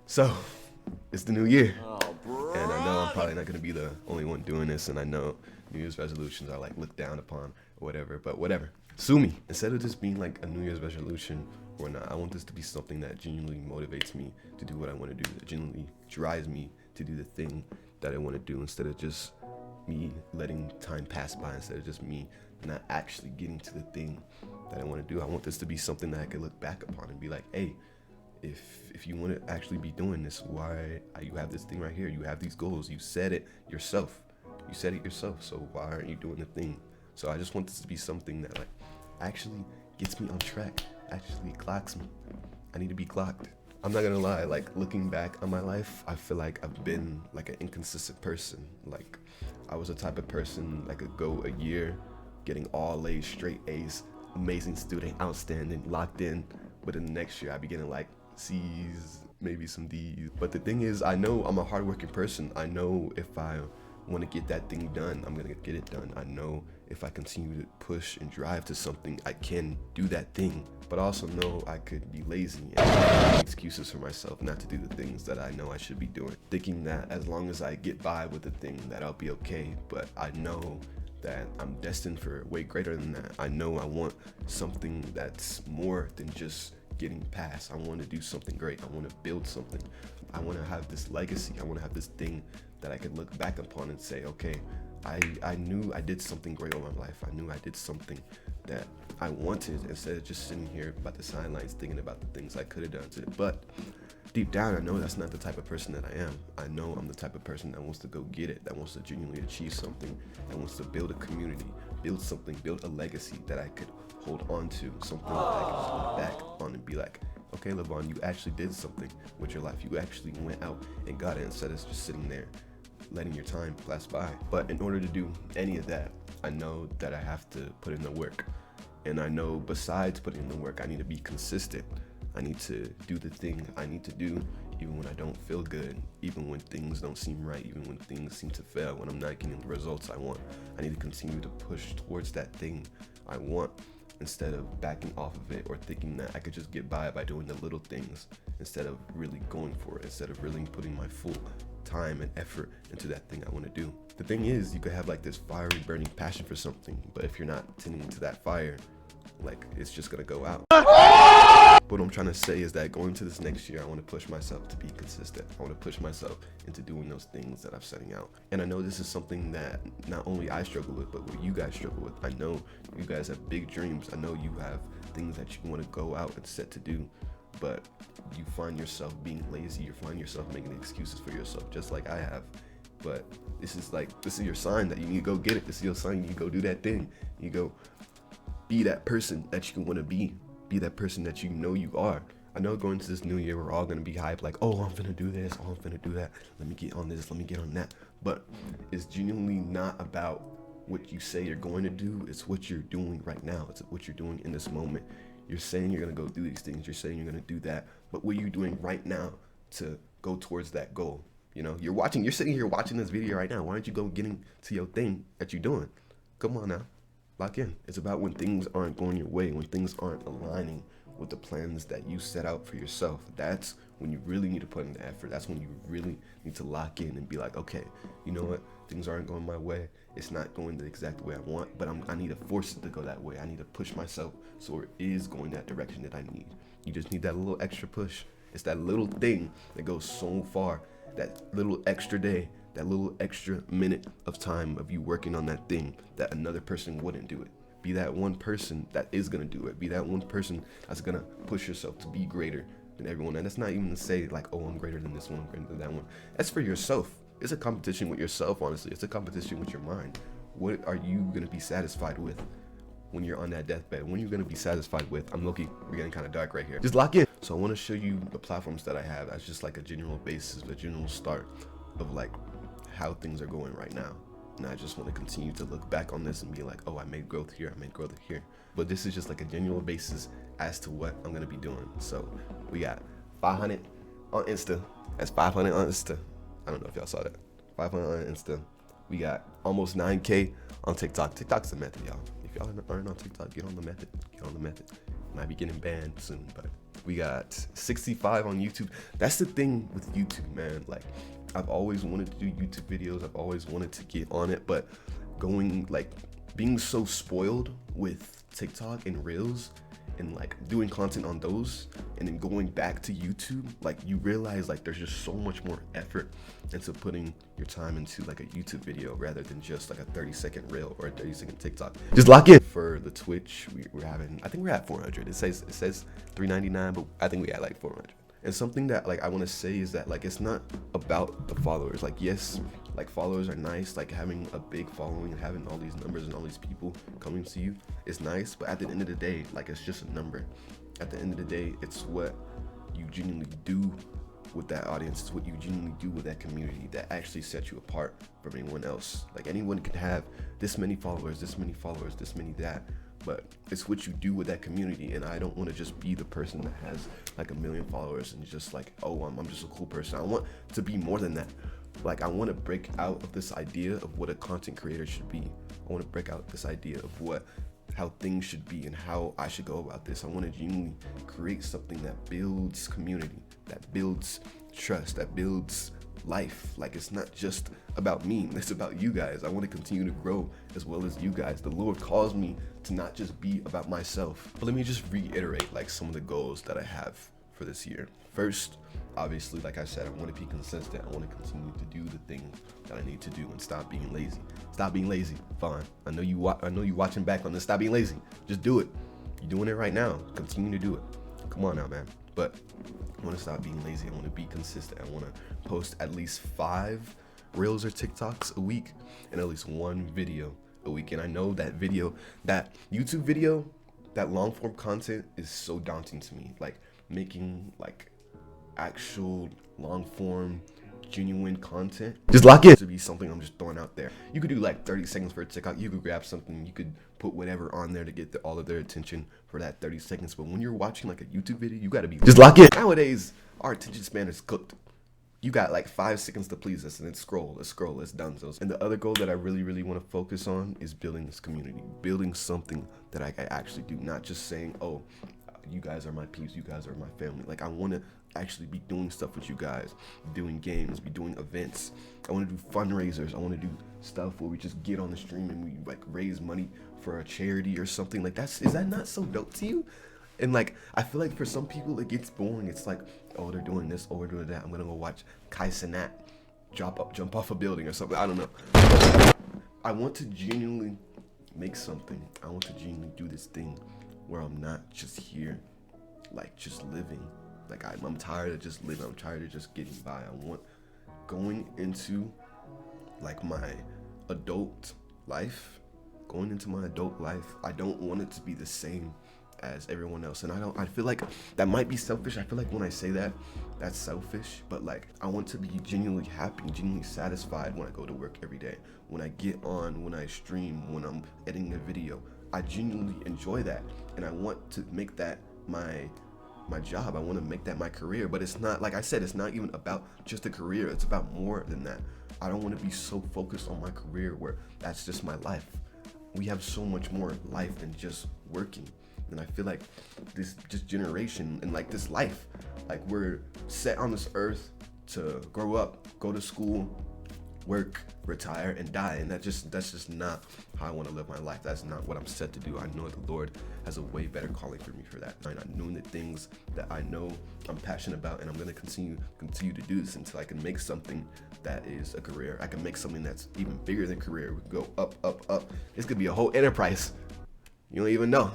So, it's the new year. Oh, bro. And I know I'm probably not going to be the only one doing this. And I know New Year's resolutions are like looked down upon or whatever. But whatever. Sue me. Instead of just being like a New Year's resolution or not, I want this to be something that genuinely motivates me to do what I want to do. That genuinely drives me to do the thing that I want to do. Instead of just me letting time pass by. Instead of just me not actually getting to the thing that I want to do. I want this to be something that I could look back upon and be like, hey, if you want to actually be doing this, why you have this thing right here? You have these goals. You said it yourself. So why aren't you doing the thing? So I just want this to be something that like actually gets me on track, actually clocks me. I need to be clocked. I'm not gonna lie, like looking back on my life, I feel like I've been like an inconsistent person. Like I was the type of person that could go a year getting all A's, straight A's, amazing student, outstanding, locked in. But in the next year, I'd be getting like C's, maybe some D's. But the thing is, I know I'm a hardworking person. I know if I want to get that thing done, I'm gonna get it done. I know if I continue to push and drive to something, I can do that thing. But I also know I could be lazy and make excuses for myself not to do the things that I know I should be doing. Thinking that as long as I get by with the thing, that I'll be okay. But I know that I'm destined for way greater than that. I know I want something that's more than just getting past. I want to do something great. I want to build something. I want to have this legacy. I want to have this thing that I could look back upon and say, okay, I knew I did something great over my life. I knew I did something that I wanted, instead of just sitting here by the sidelines thinking about the things I could have done to it. But deep down, I know that's not the type of person that I am. I know I'm the type of person that wants to go get it, that wants to genuinely achieve something, that wants to build a community, build something, build a legacy that I could hold on to, something that I can just look back on and be like, okay, Levon, you actually did something with your life. You actually went out and got it instead of just sitting there letting your time pass by. But in order to do any of that, I know that I have to put in the work. And I know besides putting in the work, I need to be consistent. I need to do the thing I need to do, even when I don't feel good, even when things don't seem right, even when things seem to fail, when I'm not getting the results I want. I need to continue to push towards that thing I want, instead of backing off of it or thinking that I could just get by doing the little things, instead of really going for it, instead of really putting my full time and effort into that thing I want to do. The thing is, you could have like this fiery burning passion for something, but if you're not tending to that fire, like it's just gonna go out. What I'm trying to say is that going into this next year, I want to push myself to be consistent. I want to push myself into doing those things that I'm setting out. And I know this is something that not only I struggle with, but what you guys struggle with. I know you guys have big dreams. I know you have things that you want to go out and set to do, but you find yourself being lazy. You find yourself making excuses for yourself, just like I have. But this is your sign that you need to go get it. This is your sign. You need to go do that thing. You go be that person that you want to be. Be that person that you know you are. I know going into this new year, we're all going to be hyped, like, oh, I'm finna do this, oh, I'm finna do that. Let me get on this, let me get on that. But it's genuinely not about what you say you're going to do. It's what you're doing right now. It's what you're doing in this moment. You're saying you're going to go do these things. You're saying you're going to do that. But what are you doing right now to go towards that goal? You know, you're sitting here watching this video right now. Why aren't you go getting to your thing that you're doing? Come on now. Lock in. It's about when things aren't going your way, when things aren't aligning with the plans that you set out for yourself. That's when you really need to put in the effort. That's when you really need to lock in and be like, okay, you know what? Things aren't going my way. It's not going the exact way I want, but I need to force it to go that way. I need to push myself so it is going that direction that I need. You just need that little extra push. It's that little thing that goes so far, that little extra day, that little extra minute of time of you working on that thing that another person wouldn't do it. Be that one person that is gonna do it. Be that one person that's gonna push yourself to be greater than everyone. And that's not even to say like, oh, I'm greater than this one, greater than that one. That's for yourself. It's a competition with yourself, honestly. It's a competition with your mind. What are you gonna be satisfied with when you're on that deathbed? When you're gonna be satisfied with, I'm looking, we're getting kind of dark right here. Just lock in. So I wanna show you the platforms that I have as just like a general basis, a general start of like how things are going right now. And I just want to continue to look back on this and be like, oh, I made growth here, I made growth here. But this is just like a general basis as to what I'm going to be doing. So we got 500 on Insta. That's 500 on Insta. I don't know if y'all saw that. 500 on Insta. We got almost 9K on TikTok. TikTok's the method, y'all. If y'all aren't on TikTok, get on the method. Get on the method. Might be getting banned soon, but We got 65 on YouTube. That's the thing with YouTube, man. Like, I've always wanted to do YouTube videos. I've always wanted to get on it, but being so spoiled with TikTok and Reels and like doing content on those and then going back to YouTube, like you realize like there's just so much more effort into putting your time into like a YouTube video rather than just like a 30-second reel or a 30-second TikTok. Just lock in. For the Twitch, we're having, I think we're at 400. It says $3.99, but I think we at like 400. And something that like I want to say is that like it's not about the followers. Like, yes, like followers are nice, like having a big following and having all these numbers and all these people coming to you is nice, but at the end of the day, like it's just a number. At the end of the day, it's what you genuinely do with that audience. It's what you genuinely do with that community that actually sets you apart from anyone else. Like, anyone can have this many followers, this many that, but it's what you do with that community. And I don't want to just be the person that has like 1 million followers and just like, oh, I'm just a cool person. I want to be more than that. Like, I want to break out of this idea of what a content creator should be. I want to break out this idea of how things should be and how I should go about this. I want to genuinely create something that builds community, that builds trust, that builds life. Like, it's not just about me, it's about you guys. I want to continue to grow as well as you guys. The Lord calls me to not just be about myself. But let me just reiterate like some of the goals that I have for this year. First, obviously, like I said, I want to be consistent. I want to continue to do the things that I need to do and stop being lazy. Stop being lazy. Fine. I know you watching back on this. Stop being lazy. Just do it. You're doing it right now. Continue to do it. Come on now, man. But I want to stop being lazy. I want to be consistent. I want to post at least 5 Reels or TikToks a week and at least 1 video a week. And I know that YouTube video, that long form content is so daunting to me. Like, making like actual long form genuine content, just lock in, to be something I'm just throwing out there. You could do like 30 seconds for a TikTok. You could grab something, you could put whatever on there to get all of their attention for that 30 seconds. But when you're watching like a YouTube video, you got to be just lock in. Nowadays our attention span is cooked. You got like 5 seconds to please us and then scroll, it's done. And the other goal that I really want to focus on is building this community, building something that I can actually do, not just saying, oh, you guys are my peeps, you guys are my family. Like, I want to actually be doing stuff with you guys, doing games, be doing events. I want to do fundraisers. I want to do stuff where we just get on the stream and we like raise money for a charity or something. Like, is that not so dope to you? And like, I feel like for some people it gets boring. It's like, oh, they're doing this, oh, we're doing that. I'm gonna go watch Kai Cenat jump off a building or something. I don't know. I want to genuinely make something. I want to genuinely do this thing where I'm not just here, like just living. Like, I'm tired of just living. I'm tired of just getting by. I want going into like my adult life. I don't want it to be the same as everyone else. And I feel like that might be selfish. I feel like when I say that, that's selfish. But like, I want to be genuinely happy, genuinely satisfied when I go to work every day. When I get on, when I stream, when I'm editing a video. I genuinely enjoy that, and I want to make that my job. I want to make that my career. But it's not, like I said, it's not even about just a career. It's about more than that. I don't want to be so focused on my career where that's just my life. We have so much more life than just working. And I feel like this just generation and like this life, like we're set on this earth to grow up, go to school, work, retire, and die. And that's just not how I want to live my life. That's not what I'm set to do. I know the Lord has a way better calling for me for that. I'm doing the things that I know I'm passionate about, and I'm going to continue to do this until I can make something that is a career. I can make something that's even bigger than career. We can go up. This could be a whole enterprise. You don't even know.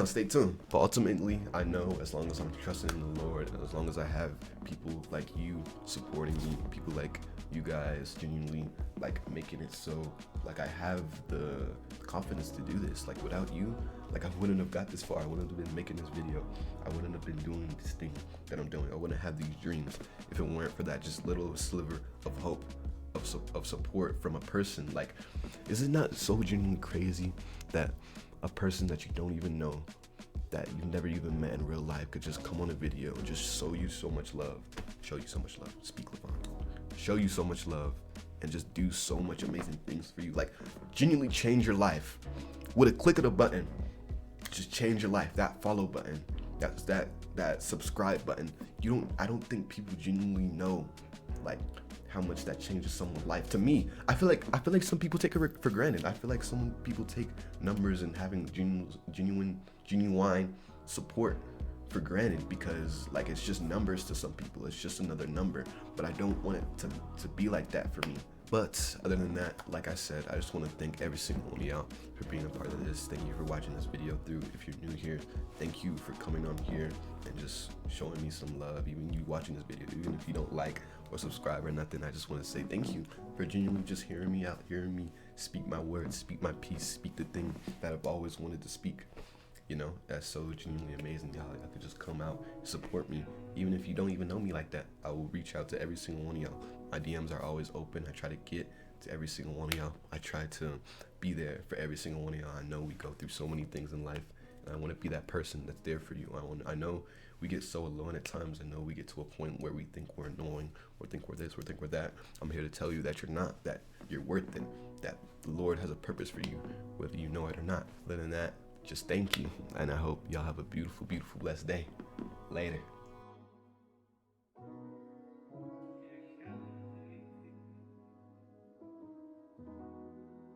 Stay tuned. But ultimately, I know as long as I'm trusting in the Lord, and as long as I have people like you supporting me, people like you guys genuinely like making it so like I have the confidence to do this. Like, without you, like I wouldn't have got this far. I wouldn't have been making this video. I wouldn't have been doing this thing that I'm doing. I wouldn't have these dreams if it weren't for that just little sliver of hope, of support from a person. Like, is it not so genuinely crazy that a person that you don't even know, that you've never even met in real life, could just come on a video and just show you so much love, speak Levon, show you so much love, and just do so much amazing things for you, like genuinely change your life with a click of a button. Just change your life. That follow button, That's that subscribe button. I don't think people genuinely know like how much that changes someone's life. To me, I feel like some people take it for granted. I feel like some people take numbers and having genuine support for granted, because like it's just numbers to some people. It's just another number. But I don't want it to be like that for me. But other than that, like I said, I just want to thank every single one of y'all for being a part of this. Thank you for watching this video through. If you're new here, thank you for coming on here and just showing me some love. Even you watching this video, even if you don't like or subscribe or nothing, I just want to say thank you for genuinely just hearing me out, hearing me speak my words, speak my piece, speak the thing that I've always wanted to speak. You know, that's so genuinely amazing. Y'all could just come out, support me. Even if you don't even know me like that, I will reach out to every single one of y'all. My DMs are always open. I try to get to every single one of y'all. I try to be there for every single one of y'all. I know we go through so many things in life, and I want to be that person that's there for you. I know we get so alone at times. I know we get to a point where we think we're annoying, or think we're this, or think we're that. I'm here to tell you that you're not, that you're worth it, that the Lord has a purpose for you, whether you know it or not. Other than that, just thank you, and I hope y'all have a beautiful, beautiful, blessed day. Later.